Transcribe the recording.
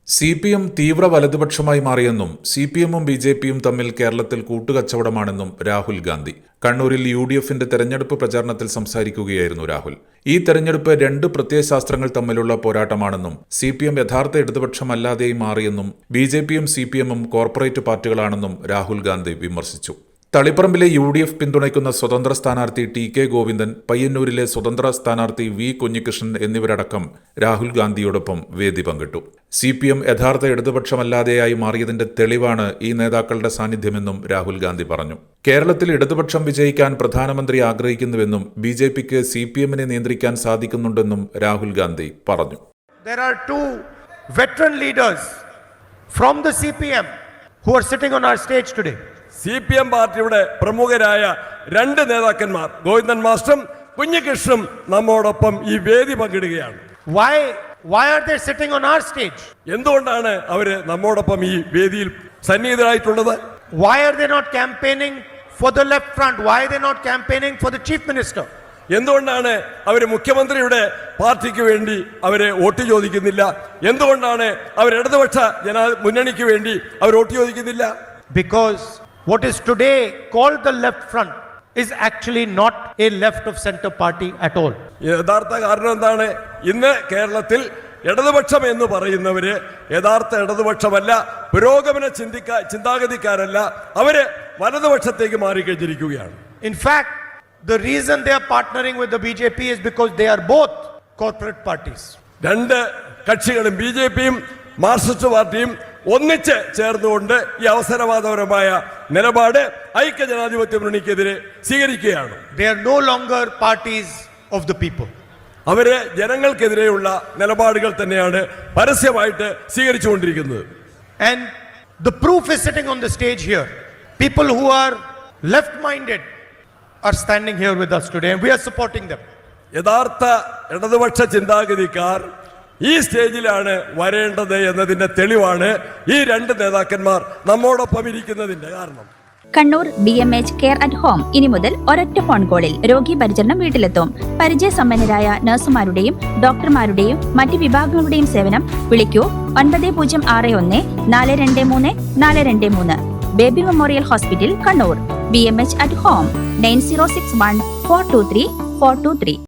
CPM തീവ്ര വലതുപക്ഷമായി മാറിയെന്നും CPM-ഉം BJP-യും തമ്മിൽ കേരളത്തിൽ കൂട്ടുകച്ചവടമാണെന്നും രാഹുൽ ഗാന്ധി കണ്ണൂരിൽ UDF-ന്റെ തെരഞ്ഞെടുപ്പ് പ്രചാരണത്തിൽ സംസാരിക്കുകയായിരുന്നു രാഹുൽ. ഈ തെരഞ്ഞെടുപ്പ് രണ്ട് പ്രത്യയശാസ്ത്രങ്ങൾ തമ്മിലുള്ള പോരാട്ടമാണെന്നും CPM യഥാർത്ഥ ഇടതുപക്ഷമല്ലാതെയും മാറിയെന്നും BJP-യും CPM-ഉം കോർപ്പറേറ്റ് പാർട്ടികളാണെന്നും രാഹുൽ ഗാന്ധി വിമർശിച്ചു. തളിപ്പറമ്പിലെ UDF പിന്തുണയ്ക്കുന്ന സ്വതന്ത്ര സ്ഥാനാർത്ഥി TK ഗോവിന്ദൻ, പയ്യന്നൂരിലെ സ്വതന്ത്ര സ്ഥാനാർത്ഥി V കുഞ്ഞികൃഷ്ണൻ എന്നിവരടക്കം രാഹുൽ ഗാന്ധിയോടൊപ്പം വേദി പങ്കിട്ടു. CPM യഥാർത്ഥ ഇടതുപക്ഷമല്ലാതെയായി മാറിയതിന്റെ തെളിവാണ് ഈ നേതാക്കളുടെ സാന്നിധ്യമെന്നും രാഹുൽ ഗാന്ധി പറഞ്ഞു. കേരളത്തിൽ ഇടതുപക്ഷം വിജയിക്കാൻ പ്രധാനമന്ത്രി ആഗ്രഹിക്കുന്നുവെന്നും BJP-ക്ക് CPM-നെ നിയന്ത്രിക്കാൻ സാധിക്കുന്നുണ്ടെന്നും രാഹുൽ ഗാന്ധി പറഞ്ഞു. There are two veteran leaders from the CPM who are sitting on our stage today. CPM പാർട്ടിയുടെ പ്രമുഖരായ രണ്ട് നേതാക്കന്മാർ ഗോവിന്ദൻ മാസ്റ്ററും കുഞ്ഞികൃഷ്ണനും നമ്മോടൊപ്പം ഈ വേദി പങ്കിടുകയാണ്. Why are they sitting on our stage? എന്തുകൊണ്ടാണ് അവര് നമ്മോടൊപ്പം ഈ വേദിയിൽ സന്നിഹിതരായിട്ടുള്ളത്? Why are they not campaigning for the left front? Why are they not campaigning for the chief minister? എന്തുകൊണ്ടാണ് അവര് മുഖ്യമന്ത്രിയുടെ പാർട്ടിക്ക് വേണ്ടി അവരെ വോട്ട് ചോദിക്കുന്നില്ല? എന്തുകൊണ്ടാണ് അവർ ഇടതുപക്ഷ മുന്നണിക്ക് വേണ്ടി അവർ വോട്ട് ചോദിക്കുന്നില്ല? Because what is today called the left front is actually not a left of center party at all. യഥാർത്ഥ കാരണം എന്താണ്? ഇന്ന് കേരളത്തിൽ ഇടതുപക്ഷം എന്ന് പറയുന്നവര് യഥാർത്ഥ ഇടതുപക്ഷമല്ല, പുരോഗമന ചിന്താഗതിക്കാരല്ല, അവര് വലതുപക്ഷത്തേക്ക് മാറിക്കഴിഞ്ഞിരിക്കുകയാണ്. In fact, the reason they are partnering with the BJP is because they are both corporate parties. രണ്ട് കക്ഷികളും BJP-യും മാർക്സിസ്റ്റ് പാർട്ടിയും ഒന്നിച്ച് ചേർന്നുകൊണ്ട് ഈ അവസരവാദപരമായ നിലപാട് ഐക്യജനാധിപത്യ മുന്നണിക്കെതിരെ സ്വീകരിക്കുകയാണ്. They are no longer parties of the people. അവര് ജനങ്ങൾക്കെതിരെയുള്ള നിലപാടുകൾ തന്നെയാണ് പരസ്യമായിട്ട് സ്വീകരിച്ചുകൊണ്ടിരിക്കുന്നത്. And the proof is sitting on the stage here. People who are left-minded are standing here with us today and we are supporting them. യഥാർത്ഥ ഇടതുപക്ഷ ചിന്താഗതിക്കാർ ഈ സ്റ്റേജിലാണ് വരേണ്ടത് എന്നതിന്റെ തെളിവാണ് ഈ രണ്ട് നേതാക്കന്മാർ നമ്മോടൊപ്പം ഇരിക്കുന്നതിന്റെ കാരണം. Kannur BMH care at home ഇനി മുതൽ ഒരൊറ്റ ഫോൺ കോളിൽ രോഗി പരിചരണം വീട്ടിലെത്തും. പരിചയസമ്പന്നരായ നഴ്സുമാരുടെയും ഡോക്ടർമാരുടെയും മറ്റ് വിഭാഗങ്ങളുടെയും സേവനം വിളിക്കൂ 9061 423 423. Baby memorial hospital Kannur. BMH at home 9061 423 423.